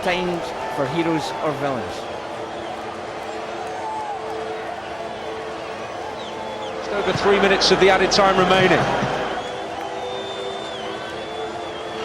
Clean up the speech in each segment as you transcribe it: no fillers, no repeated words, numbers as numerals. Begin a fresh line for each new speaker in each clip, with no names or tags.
times for heroes or villains.
Just over 3 minutes of the added time remaining.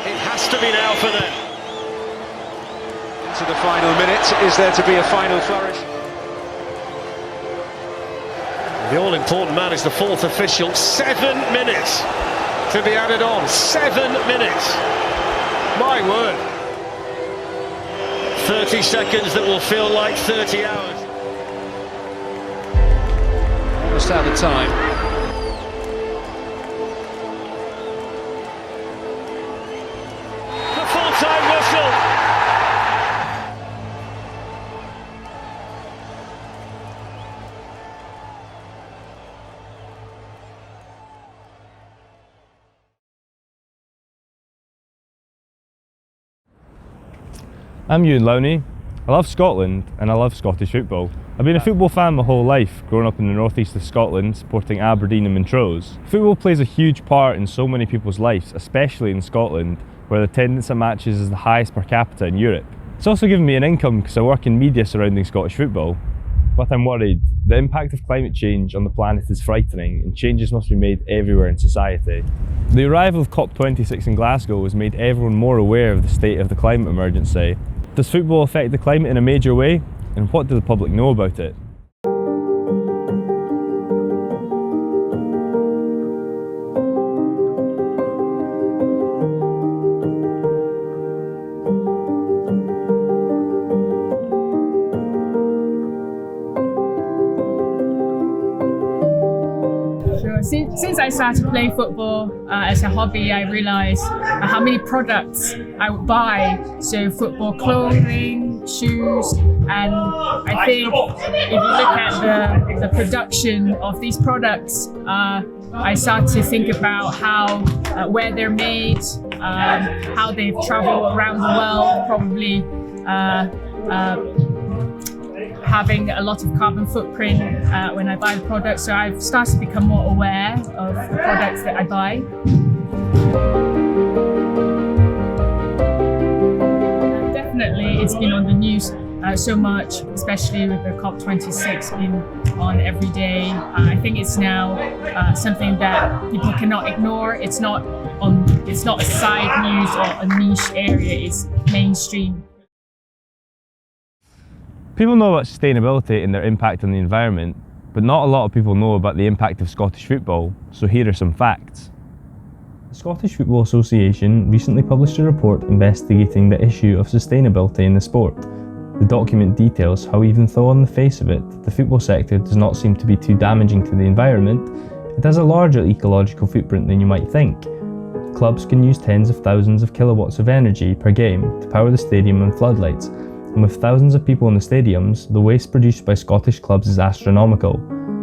It has to be now for them.
Into the final minute, is there to be a final flourish?
The all-important man is the fourth official. 7 minutes to be added on. 7 minutes. My word. 30 seconds that will feel like 30 hours.
Almost out of time.
The full-time whistle.
I'm Ewan Lowney. I love Scotland and I love Scottish football. I've been a football fan my whole life, growing up in the northeast of Scotland, supporting Aberdeen and Montrose. Football plays a huge part in so many people's lives, especially in Scotland, where the attendance at matches is the highest per capita in Europe. It's also given me an income because I work in media surrounding Scottish football. But I'm worried. The impact of climate change on the planet is frightening and changes must be made everywhere in society. The arrival of COP26 in Glasgow has made everyone more aware of the state of the climate emergency. Does football affect the climate in a major way? And what do the public know about it?
Sure. Since I started playing football as a hobby, I realised how many products I would buy. So football clothing, shoes, and I think if you look at the production of these products, I start to think about how where they're made, how they've travelled around the world, probably having a lot of carbon footprint when I buy the product. So I've started to become more aware of the products that I buy. Definitely, it's been on the news so much, especially with the COP26 being on every day. I think it's now something that people cannot ignore. It's not a side news or a niche area, it's mainstream.
People know about sustainability and their impact on the environment, but not a lot of people know about the impact of Scottish football, so here are some facts. The Scottish Football Association recently published a report investigating the issue of sustainability in the sport. The document details how, even though on the face of it, the football sector does not seem to be too damaging to the environment, it has a larger ecological footprint than you might think. Clubs can use tens of thousands of kilowatts of energy per game to power the stadium and floodlights, and with thousands of people in the stadiums, the waste produced by Scottish clubs is astronomical.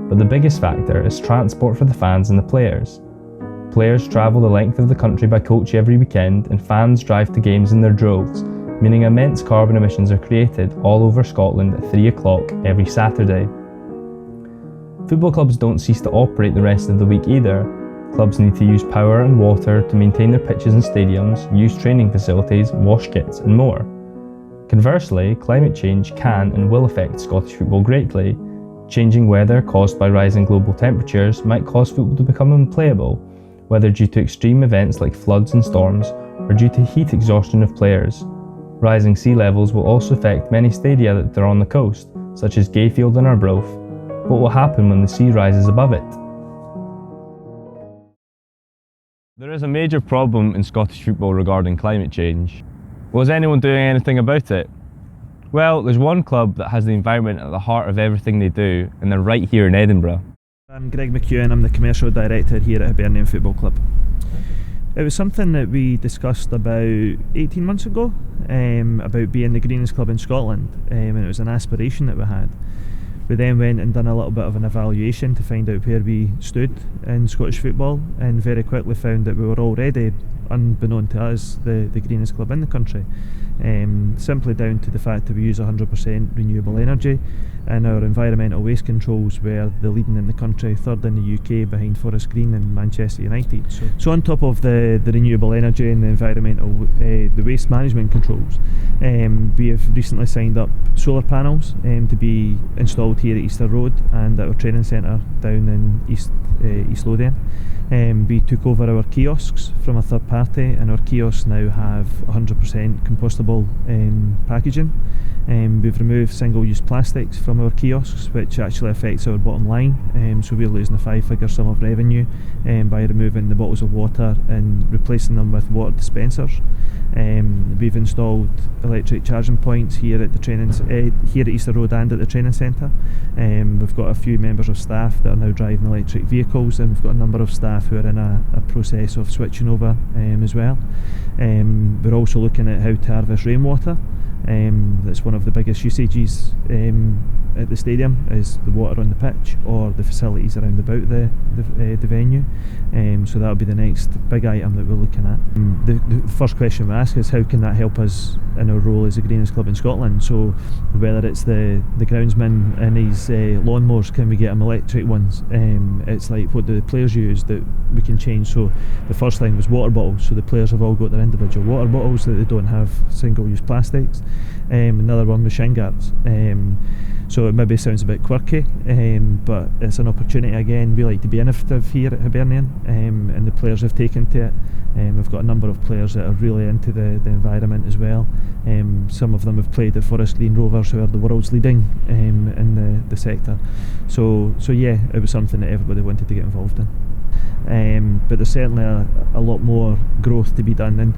But the biggest factor is transport for the fans and the players. Players travel the length of the country by coach every weekend, and fans drive to games in their droves, meaning immense carbon emissions are created all over Scotland at 3 o'clock every Saturday. Football clubs don't cease to operate the rest of the week either. Clubs need to use power and water to maintain their pitches and stadiums, use training facilities, wash kits and more. Conversely, climate change can and will affect Scottish football greatly. Changing weather caused by rising global temperatures might cause football to become unplayable, whether due to extreme events like floods and storms or due to heat exhaustion of players. Rising sea levels will also affect many stadia that are on the coast, such as Gayfield and Arbroath. What will happen when the sea rises above it? There is a major problem in Scottish football regarding climate change. Was anyone doing anything about it? Well, there's one club that has the environment at the heart of everything they do, and they're right here in Edinburgh.
I'm Greg McEwen, I'm the Commercial Director here at Hibernian Football Club. It was something that we discussed about 18 months ago, about being the greenest club in Scotland, and it was an aspiration that we had. We then went and done a little bit of an evaluation to find out where we stood in Scottish football, and very quickly found that we were already unbeknown to us, the greenest club in the country. Simply down to the fact that we use 100% renewable energy, and our environmental waste controls were the leading in the country, third in the UK behind Forest Green and Manchester United. So on top of the renewable energy and the environmental the waste management controls, we have recently signed up solar panels to be installed here at Easter Road and at our training centre down in East Lothian. We took over our kiosks from a third party, and our kiosks now have 100% compostable packaging. We've removed single-use plastics from our kiosks, which actually affects our bottom line, so we're losing a 5-figure sum of revenue by removing the bottles of water and replacing them with water dispensers. We've installed electric charging points here at the here at Easter Road and at the training centre. We've got a few members of staff that are now driving electric vehicles, and we've got a number of staff who are in a process of switching over as well. We're also looking at how to harvest rainwater. That's one of the biggest usages at the stadium, is the water on the pitch or the facilities around about the venue. So that'll be the next big item that we're looking at. The first question we ask is, how can that help us in our role as the greenest club in Scotland? So whether it's the groundsman and his lawnmowers, can we get them electric ones? It's like, what do the players use that we can change? So the first thing was water bottles, so the players have all got their individual water bottles, that they don't have single-use plastics. Another one was shin guards. So it maybe sounds a bit quirky, but it's an opportunity. Again, we like to be innovative here at Hibernian, and the players have taken to it. We've got a number of players that are really into the environment as well. Some of them have played at Forest Green Rovers, who are the world's leading in the sector. So yeah, it was something that everybody wanted to get involved in. But there's certainly a lot more growth to be done, and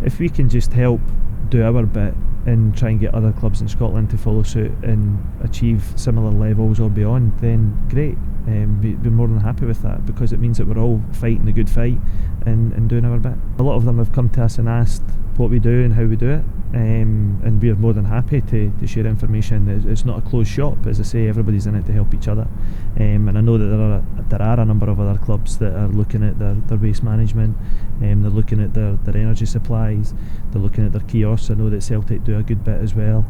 if we can just help do our bit and try and get other clubs in Scotland to follow suit and achieve similar levels or beyond, then great. We're more than happy with that, because it means that we're all fighting the good fight and doing our bit. A lot of them have come to us and asked what we do and how we do it, and we're more than happy to share information. It's not a closed shop, as I say, everybody's in it to help each other. And I know that there are a number of other clubs that are looking at their waste management, they're looking at their energy supplies, they're looking at their kiosks. I know that Celtic do a good bit as well.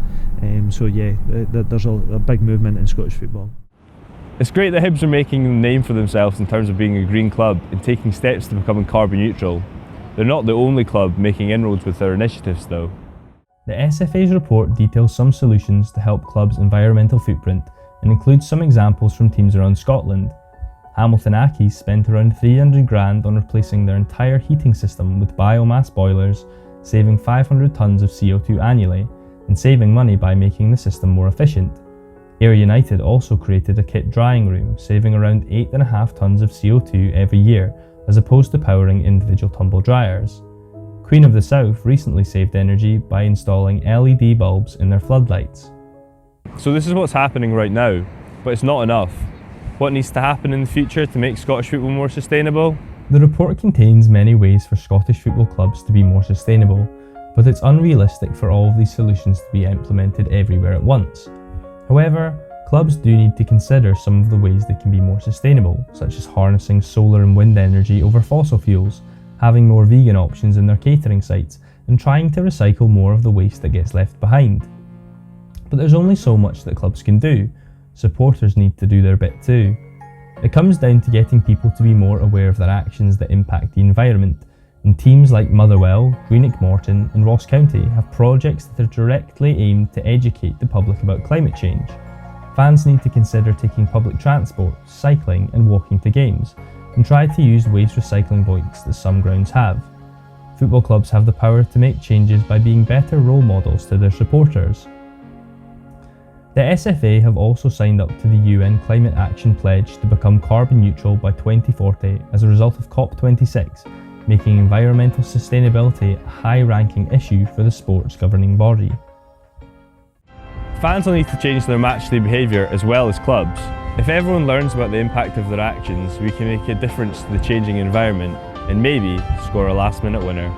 So yeah, there's a big movement in Scottish football.
It's great that Hibs are making a name for themselves in terms of being a green club and taking steps to becoming carbon neutral. They're not the only club making inroads with their initiatives though. The SFA's report details some solutions to help clubs' environmental footprint and includes some examples from teams around Scotland. Hamilton Accies spent around 300 grand on replacing their entire heating system with biomass boilers, saving 500 tonnes of CO2 annually, and saving money by making the system more efficient. Ayr United also created a kit drying room, saving around 8.5 tonnes of CO2 every year, as opposed to powering individual tumble dryers. Queen of the South recently saved energy by installing LED bulbs in their floodlights. So this is what's happening right now, but it's not enough. What needs to happen in the future to make Scottish football more sustainable? The report contains many ways for Scottish football clubs to be more sustainable, but it's unrealistic for all of these solutions to be implemented everywhere at once. However, clubs do need to consider some of the ways they can be more sustainable, such as harnessing solar and wind energy over fossil fuels, having more vegan options in their catering sites, and trying to recycle more of the waste that gets left behind. But there's only so much that clubs can do. Supporters need to do their bit too. It comes down to getting people to be more aware of their actions that impact the environment, and teams like Motherwell, Greenock Morton and Ross County have projects that are directly aimed to educate the public about climate change. Fans need to consider taking public transport, cycling and walking to games, and try to use waste recycling points that some grounds have. Football clubs have the power to make changes by being better role models to their supporters. The SFA have also signed up to the UN Climate Action Pledge to become carbon neutral by 2040 as a result of COP26, making environmental sustainability a high-ranking issue for the sport's governing body. Fans will need to change their matchday behaviour as well as clubs. If everyone learns about the impact of their actions, we can make a difference to the changing environment and maybe score a last-minute winner.